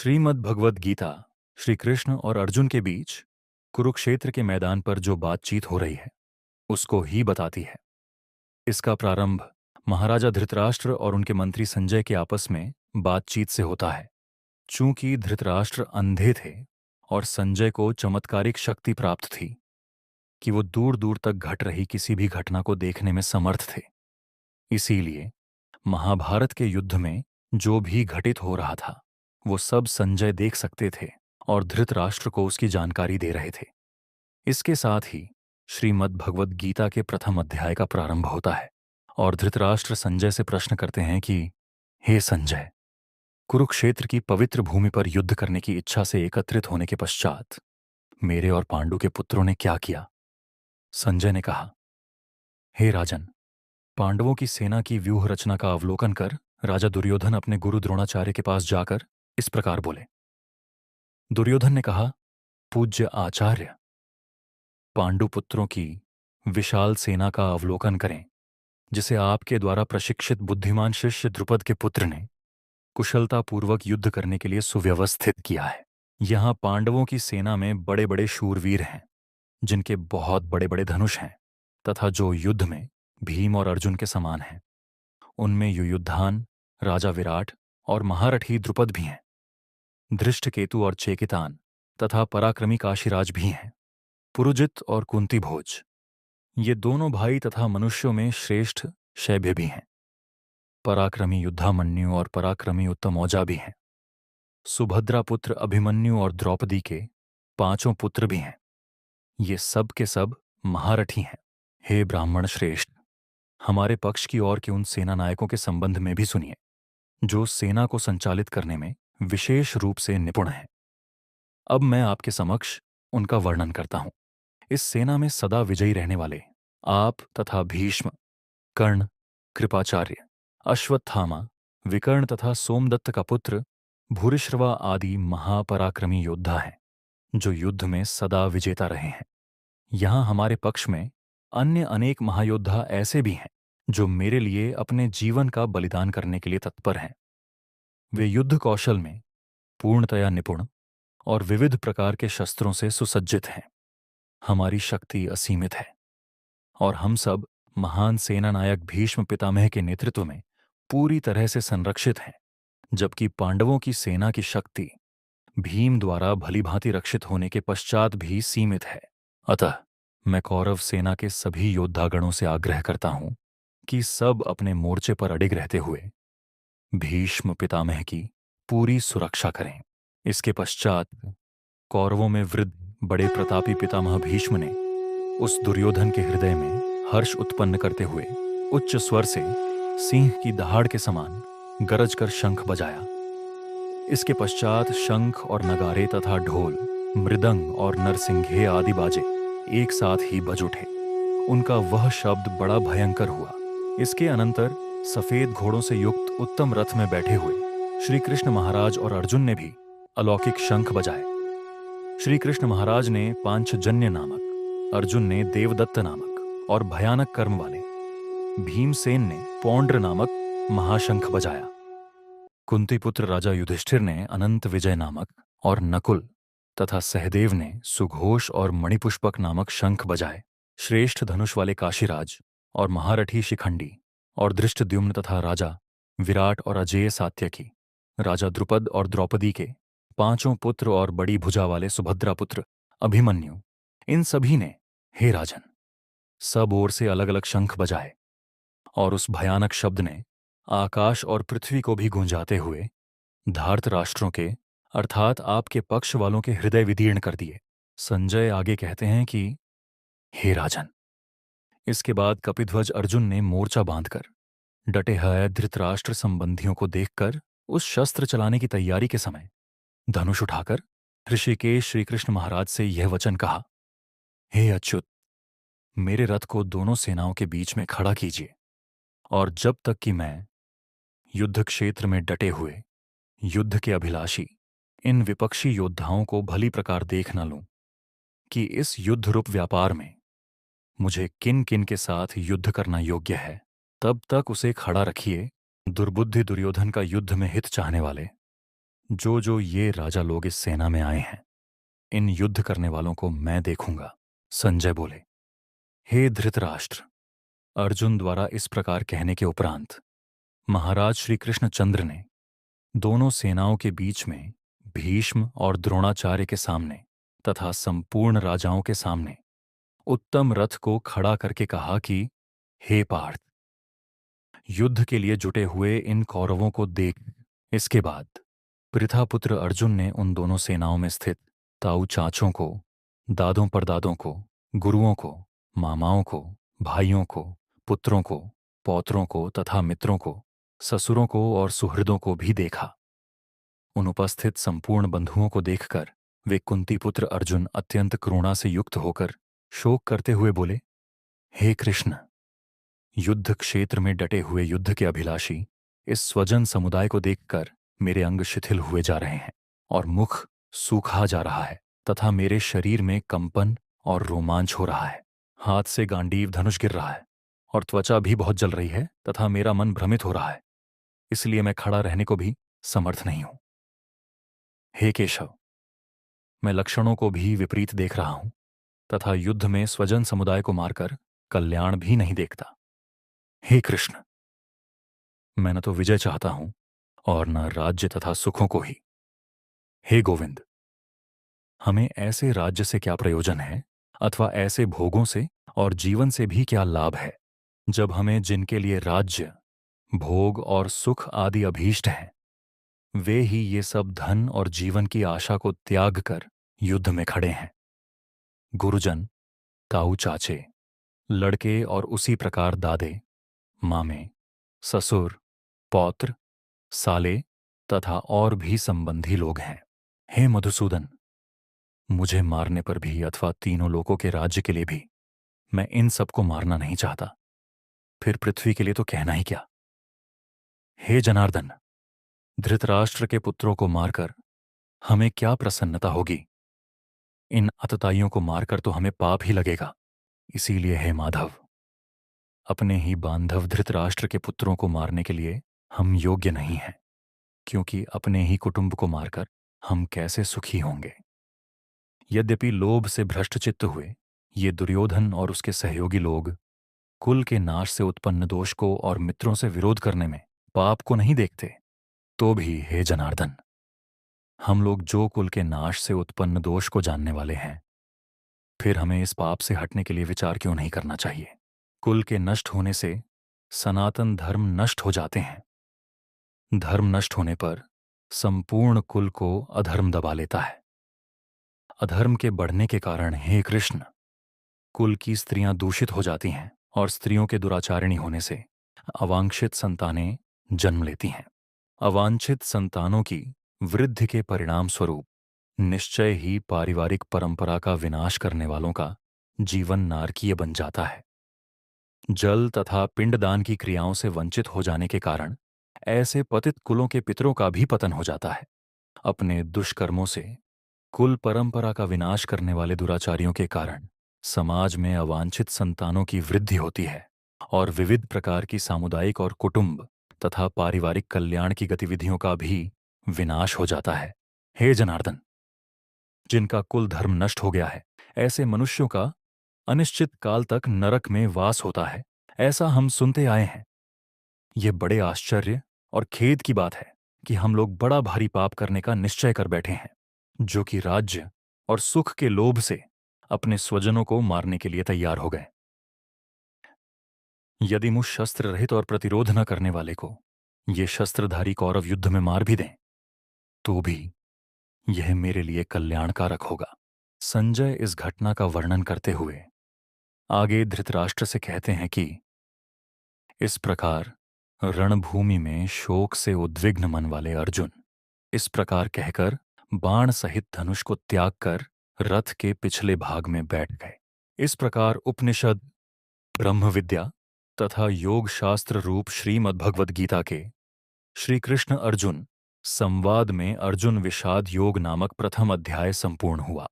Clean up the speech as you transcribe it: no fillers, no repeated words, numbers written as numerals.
श्रीमद् भगवद गीता श्री कृष्ण और अर्जुन के बीच कुरुक्षेत्र के मैदान पर जो बातचीत हो रही है उसको ही बताती है। इसका प्रारंभ महाराजा धृतराष्ट्र और उनके मंत्री संजय के आपस में बातचीत से होता है। चूंकि धृतराष्ट्र अंधे थे और संजय को चमत्कारिक शक्ति प्राप्त थी कि वो दूर दूर तक घट रही किसी भी घटना को देखने में समर्थ थे, इसीलिए महाभारत के युद्ध में जो भी घटित हो रहा था वो सब संजय देख सकते थे और धृतराष्ट्र को उसकी जानकारी दे रहे थे। इसके साथ ही श्रीमद् भगवद गीता के प्रथम अध्याय का प्रारंभ होता है और धृतराष्ट्र संजय से प्रश्न करते हैं कि हे संजय, कुरुक्षेत्र की पवित्र भूमि पर युद्ध करने की इच्छा से एकत्रित होने के पश्चात मेरे और पांडु के पुत्रों ने क्या किया। संजय ने कहा, हे राजन, पांडवों की सेना की व्यूह रचना का अवलोकन कर राजा दुर्योधन अपने गुरु द्रोणाचार्य के पास जाकर इस प्रकार बोले। दुर्योधन ने कहा, पूज्य आचार्य, पांडुपुत्रों की विशाल सेना का अवलोकन करें जिसे आपके द्वारा प्रशिक्षित बुद्धिमान शिष्य द्रुपद के पुत्र ने कुशलतापूर्वक युद्ध करने के लिए सुव्यवस्थित किया है। यहां पांडवों की सेना में बड़े बड़े शूरवीर हैं जिनके बहुत बड़े बड़े धनुष हैं तथा जो युद्ध में भीम और अर्जुन के समान हैं। उनमें युयुधान, राजा विराट और महारथी द्रुपद भी हैं। धृष्टकेतु और चेकितान तथा पराक्रमी काशीराज भी हैं। पुरुजित और कुंती भोज, ये दोनों भाई तथा मनुष्यों में श्रेष्ठ शैब्य भी हैं। पराक्रमी युद्धामन्यु और पराक्रमी उत्तमौजा भी हैं। सुभद्रा पुत्र अभिमन्यु और द्रौपदी के पांचों पुत्र भी हैं। ये सब के सब महारथी हैं। हे ब्राह्मण श्रेष्ठ, हमारे पक्ष की ओर के उन सेना नायकों के संबंध में भी सुनिए जो सेना को संचालित करने में विशेष रूप से निपुण हैं। अब मैं आपके समक्ष उनका वर्णन करता हूं। इस सेना में सदा विजयी रहने वाले आप तथा भीष्म, कर्ण, कृपाचार्य, अश्वत्थामा, विकर्ण तथा सोमदत्त का पुत्र भूरिश्रवा आदि महापराक्रमी योद्धा हैं जो युद्ध में सदा विजेता रहे हैं। यहां हमारे पक्ष में अन्य अनेक महायोद्धा ऐसे भी हैं जो मेरे लिए अपने जीवन का बलिदान करने के लिए तत्पर हैं। वे युद्ध कौशल में पूर्णतया निपुण और विविध प्रकार के शस्त्रों से सुसज्जित हैं। हमारी शक्ति असीमित है और हम सब महान सेनानायक भीष्म पितामह के नेतृत्व में पूरी तरह से संरक्षित हैं, जबकि पांडवों की सेना की शक्ति भीम द्वारा भलीभांति रक्षित होने के पश्चात भी सीमित है। अतः मैं कौरव सेना के सभी योद्धागणों से आग्रह करता हूं कि सब अपने मोर्चे पर अडिग रहते हुए भीष्म पितामह की पूरी सुरक्षा करें। इसके पश्चात कौरवों में वृद्ध बड़े प्रतापी पितामह भीष्म ने उस दुर्योधन के हृदय में हर्ष उत्पन्न करते हुए उच्च स्वर से सिंह की दहाड़ के समान गरज कर शंख बजाया। इसके पश्चात शंख और नगारे तथा ढोल, मृदंग और नरसिंघे आदि बाजे एक साथ ही बज उठे। उनका वह शब्द बड़ा भयंकर हुआ। इसके अनंतर सफेद घोड़ों से युक्त उत्तम रथ में बैठे हुए श्री कृष्ण महाराज और अर्जुन ने भी अलौकिक शंख बजाए। श्री कृष्ण महाराज ने पांचजन्य नामक, अर्जुन ने देवदत्त नामक और भयानक कर्म वाले, भीमसेन ने पौंड्र नामक महाशंख बजाया। कुंती पुत्र राजा युधिष्ठिर ने अनंत विजय नामक और नकुल तथा सहदेव ने सुघोष और मणिपुष्पक नामक शंख बजाए। श्रेष्ठ धनुष वाले काशीराज और महारथी शिखंडी और धृष्टद्युम्न तथा राजा विराट और अजेय सात्यकी, राजा द्रुपद और द्रौपदी के पांचों पुत्र और बड़ी भुजा वाले सुभद्रा पुत्र अभिमन्यु, इन सभी ने, हे राजन, सब ओर से अलग अलग शंख बजाए और उस भयानक शब्द ने आकाश और पृथ्वी को भी गूंजाते हुए धार्त राष्ट्रों के अर्थात आपके पक्ष वालों के हृदय विदीर्ण कर दिए। संजय आगे कहते हैं कि हे राजन, इसके बाद कपिध्वज अर्जुन ने मोर्चा बांधकर डटे हुए धृतराष्ट्र संबंधियों को देखकर उस शस्त्र चलाने की तैयारी के समय धनुष उठाकर ऋषिकेश श्रीकृष्ण महाराज से यह वचन कहा, हे अच्युत, मेरे रथ को दोनों सेनाओं के बीच में खड़ा कीजिए और जब तक कि मैं युद्ध क्षेत्र में डटे हुए युद्ध के अभिलाषी इन विपक्षी योद्धाओं को भली प्रकार देख न लूं कि इस युद्ध रूप व्यापार में मुझे किन किन के साथ युद्ध करना योग्य है, तब तक उसे खड़ा रखिए। दुर्बुद्धि दुर्योधन का युद्ध में हित चाहने वाले जो जो ये राजा लोग इस सेना में आए हैं, इन युद्ध करने वालों को मैं देखूंगा। संजय बोले। हे धृतराष्ट्र, अर्जुन द्वारा इस प्रकार कहने के उपरांत महाराज श्री कृष्णचंद्र ने दोनों सेनाओं के बीच में भीष्म और द्रोणाचार्य के सामने तथा संपूर्ण राजाओं के सामने उत्तम रथ को खड़ा करके कहा कि हे पार्थ, युद्ध के लिए जुटे हुए इन कौरवों को देख। इसके बाद पृथापुत्र अर्जुन ने उन दोनों सेनाओं में स्थित ताऊ चाचों को, दादों परदादों को, गुरुओं को, मामाओं को, भाइयों को, पुत्रों को, पौत्रों को तथा मित्रों को, ससुरों को और सुहृदों को भी देखा। उन उपस्थित संपूर्ण बंधुओं को देखकर वे कुंती पुत्र अर्जुन अत्यंत करुणा से युक्त होकर शोक करते हुए बोले, हे कृष्ण, युद्ध क्षेत्र में डटे हुए युद्ध के अभिलाषी इस स्वजन समुदाय को देखकर मेरे अंग शिथिल हुए जा रहे हैं और मुख सूखा जा रहा है तथा मेरे शरीर में कंपन और रोमांच हो रहा है। हाथ से गांडीव धनुष गिर रहा है और त्वचा भी बहुत जल रही है तथा मेरा मन भ्रमित हो रहा है, इसलिए मैं खड़ा रहने को भी समर्थ नहीं हूं। हे केशव, मैं लक्षणों को भी विपरीत देख रहा हूं तथा युद्ध में स्वजन समुदाय को मारकर कल्याण भी नहीं देखता। हे कृष्ण, मैं न तो विजय चाहता हूं और न राज्य तथा सुखों को ही। हे गोविंद, हमें ऐसे राज्य से क्या प्रयोजन है अथवा ऐसे भोगों से और जीवन से भी क्या लाभ है, जब हमें जिनके लिए राज्य, भोग और सुख आदि अभीष्ट हैं, वे ही ये सब धन और जीवन की आशा को त्याग कर युद्ध में खड़े हैं। गुरुजन, ताऊ चाचे, लड़के और उसी प्रकार दादे, मामे, ससुर, पौत्र, साले तथा और भी संबंधी लोग हैं। हे मधुसूदन, मुझे मारने पर भी अथवा तीनों लोकों के राज्य के लिए भी मैं इन सबको मारना नहीं चाहता, फिर पृथ्वी के लिए तो कहना ही क्या। हे जनार्दन, धृतराष्ट्र के पुत्रों को मारकर हमें क्या प्रसन्नता होगी? इन अतताइयों को मारकर तो हमें पाप ही लगेगा। इसीलिए हे माधव, अपने ही बांधव धृतराष्ट्र के पुत्रों को मारने के लिए हम योग्य नहीं हैं, क्योंकि अपने ही कुटुंब को मारकर हम कैसे सुखी होंगे। यद्यपि लोभ से भ्रष्टचित्त हुए ये दुर्योधन और उसके सहयोगी लोग कुल के नाश से उत्पन्न दोष को और मित्रों से विरोध करने में पाप को नहीं देखते, तो भी हे जनार्दन, हम लोग जो कुल के नाश से उत्पन्न दोष को जानने वाले हैं, फिर हमें इस पाप से हटने के लिए विचार क्यों नहीं करना चाहिए? कुल के नष्ट होने से सनातन धर्म नष्ट हो जाते हैं। धर्म नष्ट होने पर संपूर्ण कुल को अधर्म दबा लेता है। अधर्म के बढ़ने के कारण हे कृष्ण, कुल की स्त्रियां दूषित हो जाती हैं और स्त्रियों के दुराचारिणी होने से अवांछित संतानें जन्म लेती हैं। अवांछित संतानों की वृद्धि के परिणाम स्वरूप निश्चय ही पारिवारिक परंपरा का विनाश करने वालों का जीवन नारकीय बन जाता है। जल तथा पिंडदान की क्रियाओं से वंचित हो जाने के कारण ऐसे पतित कुलों के पितरों का भी पतन हो जाता है। अपने दुष्कर्मों से कुल परंपरा का विनाश करने वाले दुराचारियों के कारण समाज में अवांछित संतानों की वृद्धि होती है और विविध प्रकार की सामुदायिक और कुटुंब तथा पारिवारिक कल्याण की गतिविधियों का भी विनाश हो जाता है। हे जनार्दन, जिनका कुल धर्म नष्ट हो गया है, ऐसे मनुष्यों का अनिश्चित काल तक नरक में वास होता है, ऐसा हम सुनते आए हैं। ये बड़े आश्चर्य और खेद की बात है कि हम लोग बड़ा भारी पाप करने का निश्चय कर बैठे हैं, जो कि राज्य और सुख के लोभ से अपने स्वजनों को मारने के लिए तैयार हो गए। यदि मुझ शस्त्र रहित और प्रतिरोध न करने वाले को ये शस्त्रधारी कौरव युद्ध में मार भी दें, तो भी यह मेरे लिए कल्याणकारक होगा। संजय इस घटना का वर्णन करते हुए आगे धृतराष्ट्र से कहते हैं कि इस प्रकार रणभूमि में शोक से उद्विग्न मन वाले अर्जुन इस प्रकार कहकर बाण सहित धनुष को त्याग कर रथ के पिछले भाग में बैठ गए। इस प्रकार उपनिषद, ब्रह्म विद्या तथा योग शास्त्र रूप श्रीमद्भगवद गीता के श्री कृष्ण अर्जुन संवाद में अर्जुन विषाद योग नामक प्रथम अध्याय संपूर्ण हुआ।